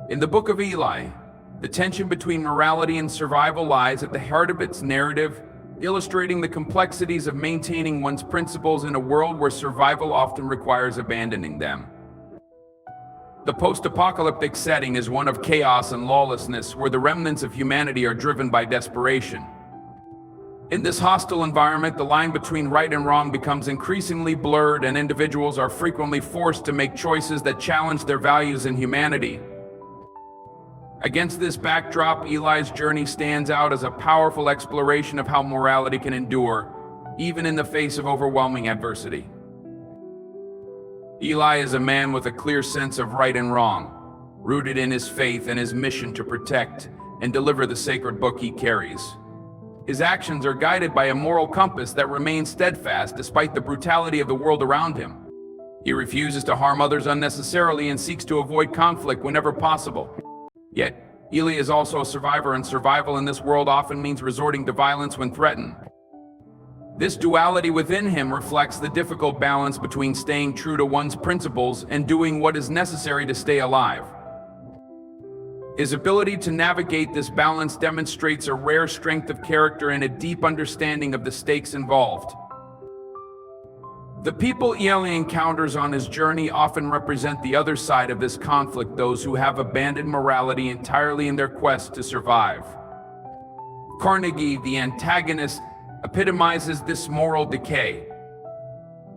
In the Book of Eli, the tension between morality and survival lies at the heart of its narrative, illustrating the complexities of maintaining one's principles in a world where survival often requires abandoning them. The post-apocalyptic setting is one of chaos and lawlessness, where the remnants of humanity are driven by desperation. In this hostile environment, the line between right and wrong becomes increasingly blurred, and individuals are frequently forced to make choices that challenge their values and humanity. Against this backdrop, Eli's journey stands out as a powerful exploration of how morality can endure, even in the face of overwhelming adversity. Eli is a man with a clear sense of right and wrong, rooted in his faith and his mission to protect and deliver the sacred book he carries. His actions are guided by a moral compass that remains steadfast despite the brutality of the world around him. He refuses to harm others unnecessarily and seeks to avoid conflict whenever possible. Yet, Eli is also a survivor, and survival in this world often means resorting to violence when threatened. This duality within him reflects the difficult balance between staying true to one's principles and doing what is necessary to stay alive. His ability to navigate this balance demonstrates a rare strength of character and a deep understanding of the stakes involved. The people Eli encounters on his journey often represent the other side of this conflict, those who have abandoned morality entirely in their quest to survive. Carnegie, the antagonist, epitomizes this moral decay.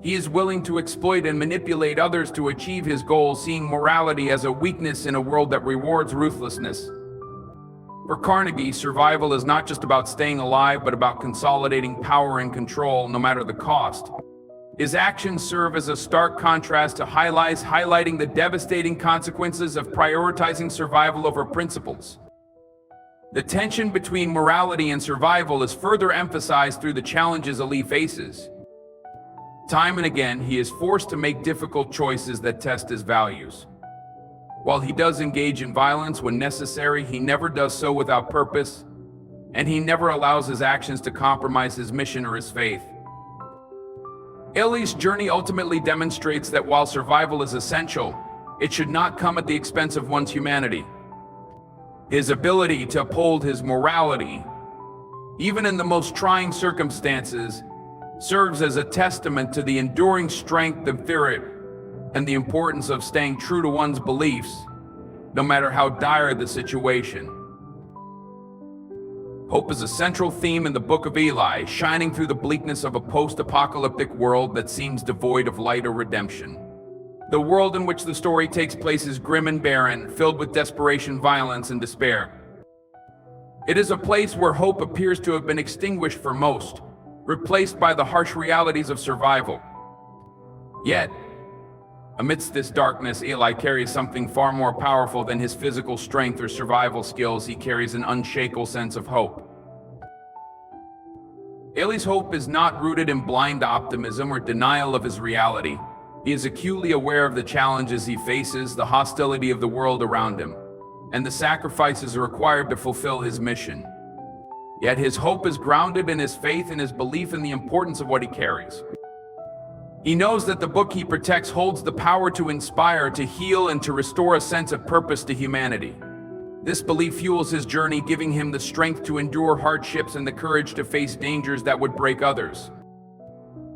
He is willing to exploit and manipulate others to achieve his goals, seeing morality as a weakness in a world that rewards ruthlessness. For Carnegie, survival is not just about staying alive, but about consolidating power and control, no matter the cost. His actions serve as a stark contrast to highlighting the devastating consequences of prioritizing survival over principles. The tension between morality and survival is further emphasized through the challenges Eli faces. Time and again, he is forced to make difficult choices that test his values. While he does engage in violence when necessary, he never does so without purpose, and he never allows his actions to compromise his mission or his faith. Eli's journey ultimately demonstrates that while survival is essential, it should not come at the expense of one's humanity. His ability to uphold his morality, even in the most trying circumstances, serves as a testament to the enduring strength of spirit and the importance of staying true to one's beliefs, no matter how dire the situation. Hope is a central theme in the Book of Eli, shining through the bleakness of a post-apocalyptic world that seems devoid of light or redemption. The world in which the story takes place is grim and barren, filled with desperation, violence, and despair. It is a place where hope appears to have been extinguished for most, replaced by the harsh realities of survival. Yet, amidst this darkness, Eli carries something far more powerful than his physical strength or survival skills. He carries an unshakable sense of hope. Eli's hope is not rooted in blind optimism or denial of his reality. He is acutely aware of the challenges he faces, the hostility of the world around him, and the sacrifices required to fulfill his mission. Yet his hope is grounded in his faith and his belief in the importance of what he carries. He knows that the book he protects holds the power to inspire, to heal, and to restore a sense of purpose to humanity. This belief fuels his journey, giving him the strength to endure hardships and the courage to face dangers that would break others.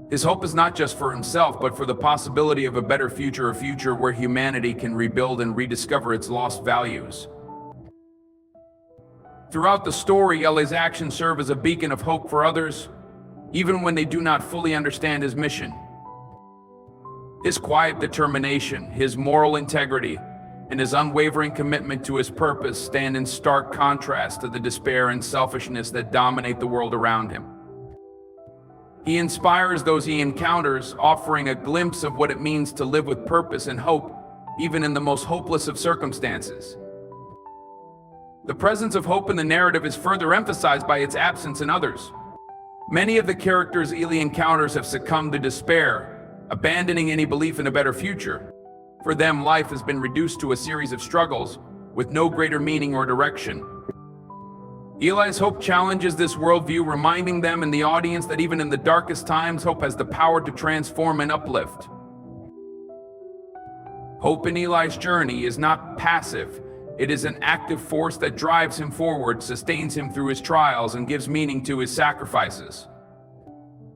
His hope is not just for himself, but for the possibility of a better future, a future where humanity can rebuild and rediscover its lost values. Throughout the story, Eli's actions serve as a beacon of hope for others, even when they do not fully understand his mission. His quiet determination, his moral integrity, and his unwavering commitment to his purpose stand in stark contrast to the despair and selfishness that dominate the world around him. He inspires those he encounters, offering a glimpse of what it means to live with purpose and hope, even in the most hopeless of circumstances. The presence of hope in the narrative is further emphasized by its absence in others. Many of the characters Eli encounters have succumbed to despair, abandoning any belief in a better future. For them, life has been reduced to a series of struggles, with no greater meaning or direction. Eli's hope challenges this worldview, reminding them and the audience that even in the darkest times, hope has the power to transform and uplift. Hope in Eli's journey is not passive. It is an active force that drives him forward, sustains him through his trials, and gives meaning to his sacrifices.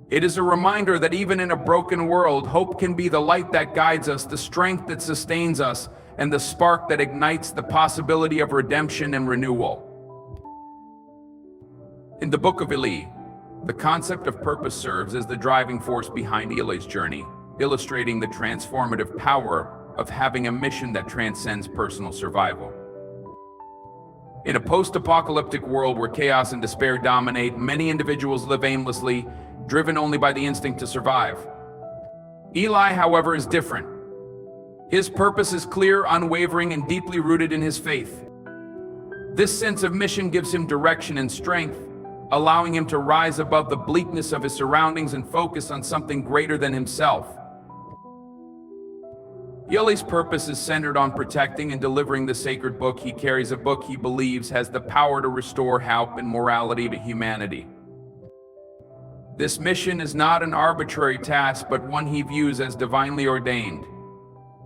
It is a reminder that even in a broken world, hope can be the light that guides us, the strength that sustains us, and the spark that ignites the possibility of redemption and renewal. In the Book of Eli, the concept of purpose serves as the driving force behind Eli's journey, illustrating the transformative power of having a mission that transcends personal survival. In a post-apocalyptic world where chaos and despair dominate, many individuals live aimlessly, driven only by the instinct to survive. Eli, however, is different. His purpose is clear, unwavering, and deeply rooted in his faith. This sense of mission gives him direction and strength, allowing him to rise above the bleakness of his surroundings and focus on something greater than himself. Eli's purpose is centered on protecting and delivering the sacred book he carries, a book he believes has the power to restore hope and morality to humanity. This mission is not an arbitrary task, but one he views as divinely ordained.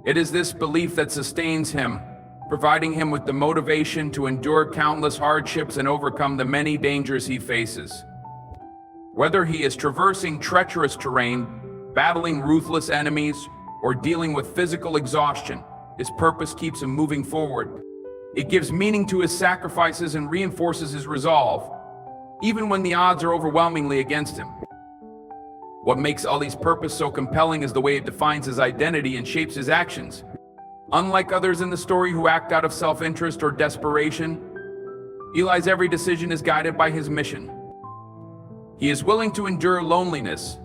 It is this belief that sustains him, providing him with the motivation to endure countless hardships and overcome the many dangers he faces. Whether he is traversing treacherous terrain, battling ruthless enemies, or dealing with physical exhaustion, his purpose keeps him moving forward. It gives meaning to his sacrifices and reinforces his resolve, even when the odds are overwhelmingly against him. What makes Eli's purpose so compelling is the way it defines his identity and shapes his actions. Unlike others in the story who act out of self-interest or desperation, Eli's every decision is guided by his mission. He is willing to endure loneliness,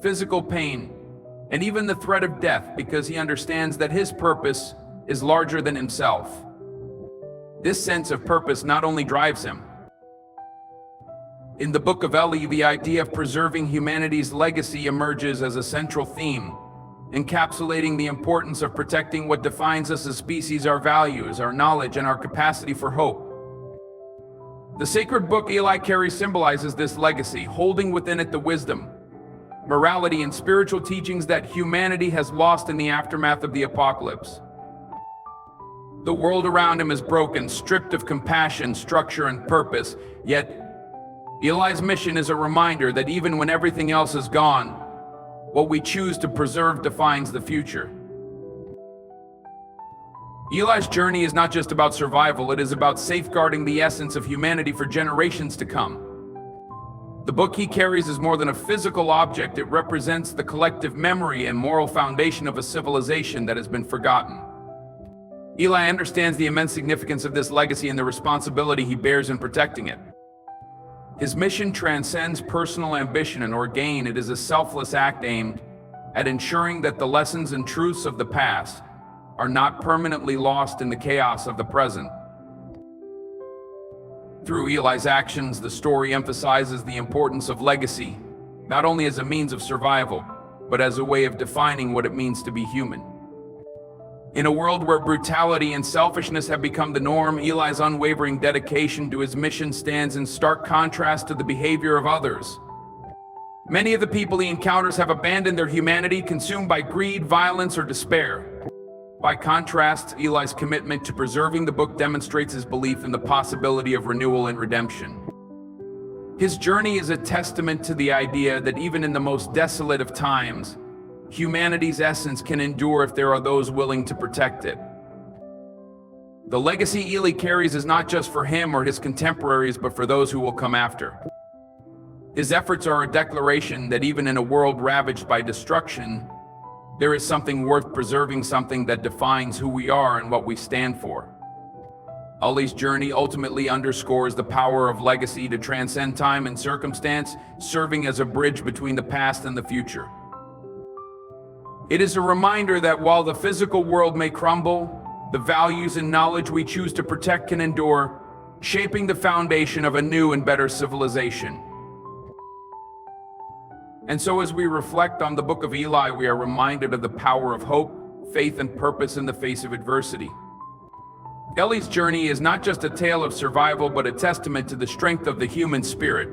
physical pain, and even the threat of death because he understands that his purpose is larger than himself. This sense of purpose not only drives him. In the Book of Eli, the idea of preserving humanity's legacy emerges as a central theme, encapsulating the importance of protecting what defines us as a species, our values, our knowledge, and our capacity for hope. The sacred book Eli carries symbolizes this legacy, holding within it the wisdom, morality, and spiritual teachings that humanity has lost in the aftermath of the apocalypse. The world around him is broken, stripped of compassion, structure, and purpose, yet Eli's mission is a reminder that even when everything else is gone, what we choose to preserve defines the future. Eli's journey is not just about survival, it is about safeguarding the essence of humanity for generations to come. The book he carries is more than a physical object, it represents the collective memory and moral foundation of a civilization that has been forgotten. Eli understands the immense significance of this legacy and the responsibility he bears in protecting it. His mission transcends personal ambition and or gain. It is a selfless act aimed at ensuring that the lessons and truths of the past are not permanently lost in the chaos of the present. Through Eli's actions, the story emphasizes the importance of legacy, not only as a means of survival, but as a way of defining what it means to be human. In a world where brutality and selfishness have become the norm, Eli's unwavering dedication to his mission stands in stark contrast to the behavior of others. Many of the people he encounters have abandoned their humanity, consumed by greed, violence, or despair. By contrast, Eli's commitment to preserving the book demonstrates his belief in the possibility of renewal and redemption. His journey is a testament to the idea that even in the most desolate of times, humanity's essence can endure if there are those willing to protect it. The legacy Eli carries is not just for him or his contemporaries, but for those who will come after. His efforts are a declaration that even in a world ravaged by destruction, there is something worth preserving, something that defines who we are and what we stand for. Eli's journey ultimately underscores the power of legacy to transcend time and circumstance, serving as a bridge between the past and the future. It is a reminder that while the physical world may crumble, the values and knowledge we choose to protect can endure, shaping the foundation of a new and better civilization. And so as we reflect on the Book of Eli, we are reminded of the power of hope, faith, and purpose in the face of adversity. Eli's journey is not just a tale of survival, but a testament to the strength of the human spirit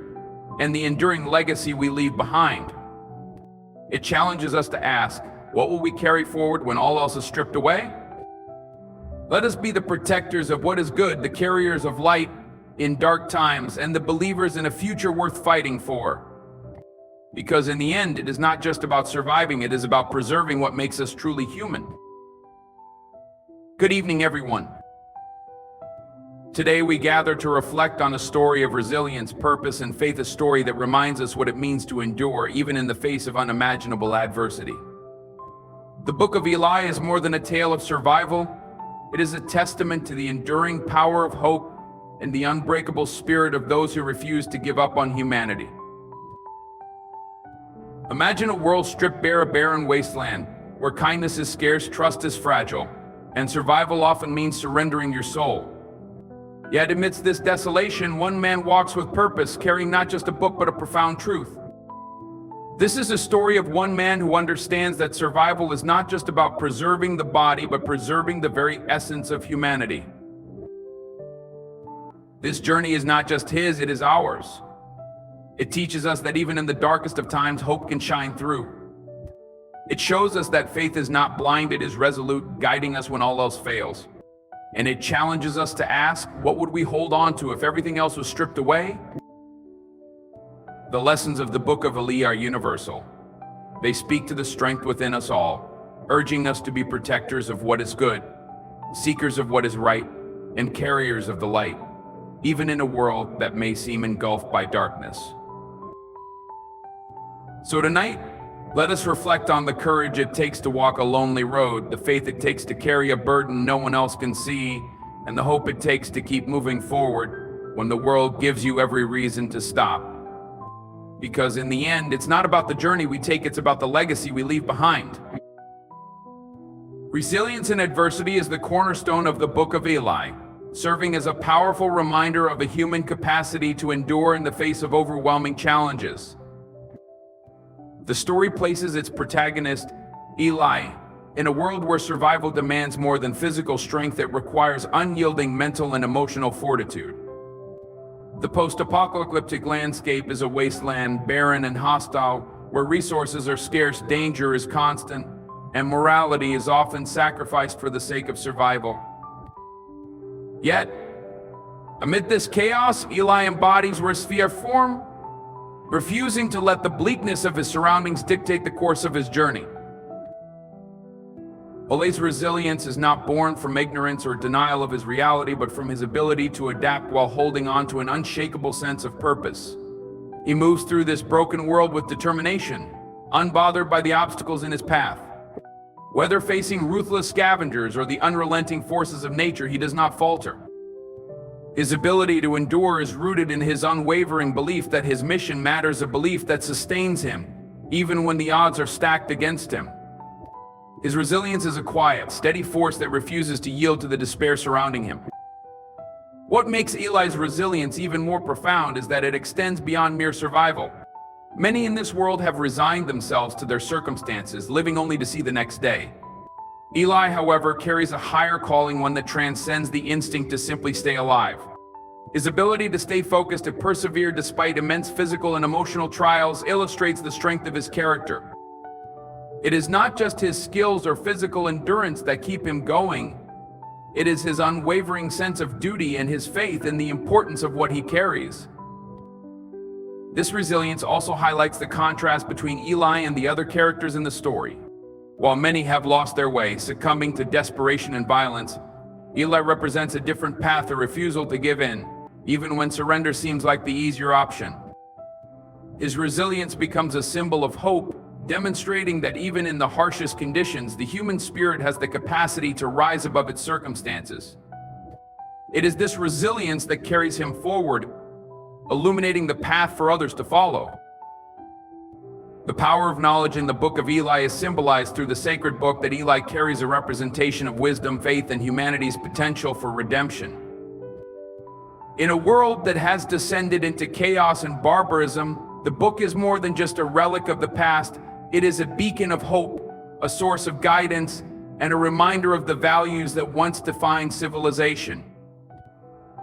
and the enduring legacy we leave behind. It challenges us to ask, what will we carry forward when all else is stripped away? Let us be the protectors of what is good, the carriers of light in dark times, and the believers in a future worth fighting for. Because in the end, it is not just about surviving, it is about preserving what makes us truly human. Good evening, everyone. Today we gather to reflect on a story of resilience, purpose, and faith, a story that reminds us what it means to endure even in the face of unimaginable adversity. The Book of Eli is more than a tale of survival. It is a testament to the enduring power of hope and the unbreakable spirit of those who refuse to give up on humanity. Imagine a world stripped bare, a barren wasteland, where kindness is scarce, trust is fragile, and survival often means surrendering your soul. Yet amidst this desolation, one man walks with purpose, carrying not just a book but a profound truth. This is a story of one man who understands that survival is not just about preserving the body, but preserving the very essence of humanity. This journey is not just his, it is ours. It teaches us that even in the darkest of times, hope can shine through. It shows us that faith is not blind, it is resolute, guiding us when all else fails. And it challenges us to ask, what would we hold on to if everything else was stripped away? The lessons of the Book of Eli are universal. They speak to the strength within us all, urging us to be protectors of what is good, seekers of what is right, and carriers of the light, even in a world that may seem engulfed by darkness. So tonight, let us reflect on the courage it takes to walk a lonely road, the faith it takes to carry a burden no one else can see, and the hope it takes to keep moving forward when the world gives you every reason to stop. Because in the end, it's not about the journey we take, it's about the legacy we leave behind. Resilience in adversity is the cornerstone of the Book of Eli, serving as a powerful reminder of a human capacity to endure in the face of overwhelming challenges. The story places its protagonist, Eli, in a world where survival demands more than physical strength. It requires unyielding mental and emotional fortitude. The post-apocalyptic landscape is a wasteland, barren and hostile, where resources are scarce, danger is constant, and morality is often sacrificed for the sake of survival. Yet, amid this chaos, Eli embodies sphere form, refusing to let the bleakness of his surroundings dictate the course of his journey. Eli's resilience is not born from ignorance or denial of his reality, but from his ability to adapt while holding on to an unshakable sense of purpose. He moves through this broken world with determination, unbothered by the obstacles in his path. Whether facing ruthless scavengers or the unrelenting forces of nature, he does not falter. His ability to endure is rooted in his unwavering belief that his mission matters, a belief that sustains him, even when the odds are stacked against him. His resilience is a quiet, steady force that refuses to yield to the despair surrounding him. What makes Eli's resilience even more profound is that it extends beyond mere survival. Many in this world have resigned themselves to their circumstances, living only to see the next day. Eli, however, carries a higher calling, one that transcends the instinct to simply stay alive. His ability to stay focused and persevere despite immense physical and emotional trials illustrates the strength of his character. It is not just his skills or physical endurance that keep him going. It is his unwavering sense of duty and his faith in the importance of what he carries. This resilience also highlights the contrast between Eli and the other characters in the story. While many have lost their way, succumbing to desperation and violence, Eli represents a different path, a refusal to give in, even when surrender seems like the easier option. His resilience becomes a symbol of hope, demonstrating that even in the harshest conditions, the human spirit has the capacity to rise above its circumstances. It is this resilience that carries him forward, illuminating the path for others to follow. The power of knowledge in the Book of Eli is symbolized through the sacred book that Eli carries, a representation of wisdom, faith, and humanity's potential for redemption. In a world that has descended into chaos and barbarism, the book is more than just a relic of the past. It is a beacon of hope, a source of guidance, and a reminder of the values that once defined civilization.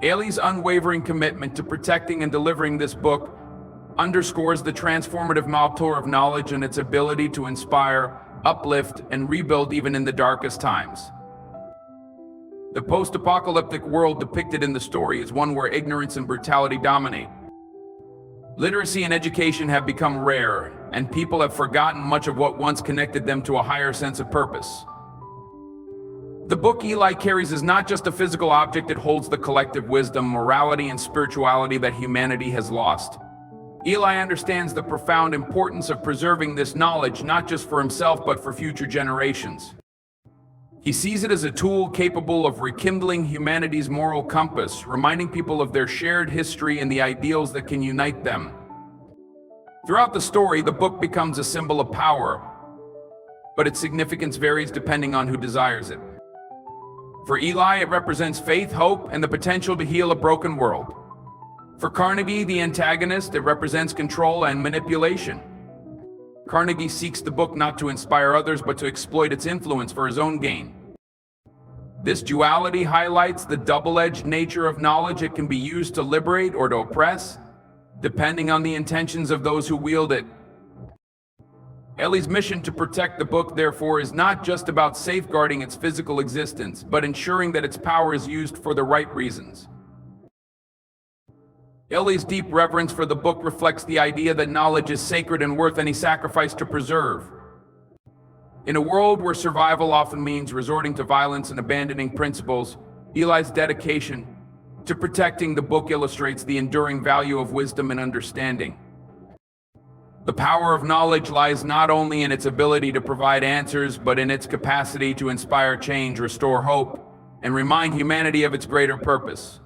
Eli's unwavering commitment to protecting and delivering this book underscores the transformative power of knowledge and its ability to inspire, uplift, and rebuild even in the darkest times. The post-apocalyptic world depicted in the story is one where ignorance and brutality dominate. Literacy and education have become rare, and people have forgotten much of what once connected them to a higher sense of purpose. The book Eli carries is not just a physical object, it holds the collective wisdom, morality, and spirituality that humanity has lost. Eli understands the profound importance of preserving this knowledge, not just for himself, but for future generations. He sees it as a tool capable of rekindling humanity's moral compass, reminding people of their shared history and the ideals that can unite them. Throughout the story, the book becomes a symbol of power, but its significance varies depending on who desires it. For Eli, it represents faith, hope, and the potential to heal a broken world. For Carnegie, the antagonist, it represents control and manipulation. Carnegie seeks the book not to inspire others, but to exploit its influence for his own gain. This duality highlights the double-edged nature of knowledge. It can be used to liberate or to oppress, depending on the intentions of those who wield it. Eli's mission to protect the book, therefore, is not just about safeguarding its physical existence, but ensuring that its power is used for the right reasons. Eli's deep reverence for the book reflects the idea that knowledge is sacred and worth any sacrifice to preserve. In a world where survival often means resorting to violence and abandoning principles, Eli's dedication to protecting the book illustrates the enduring value of wisdom and understanding. The power of knowledge lies not only in its ability to provide answers, but in its capacity to inspire change, restore hope, and remind humanity of its greater purpose.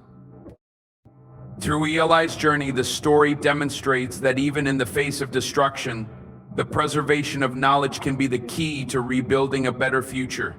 Through Eli's journey, the story demonstrates that even in the face of destruction, the preservation of knowledge can be the key to rebuilding a better future.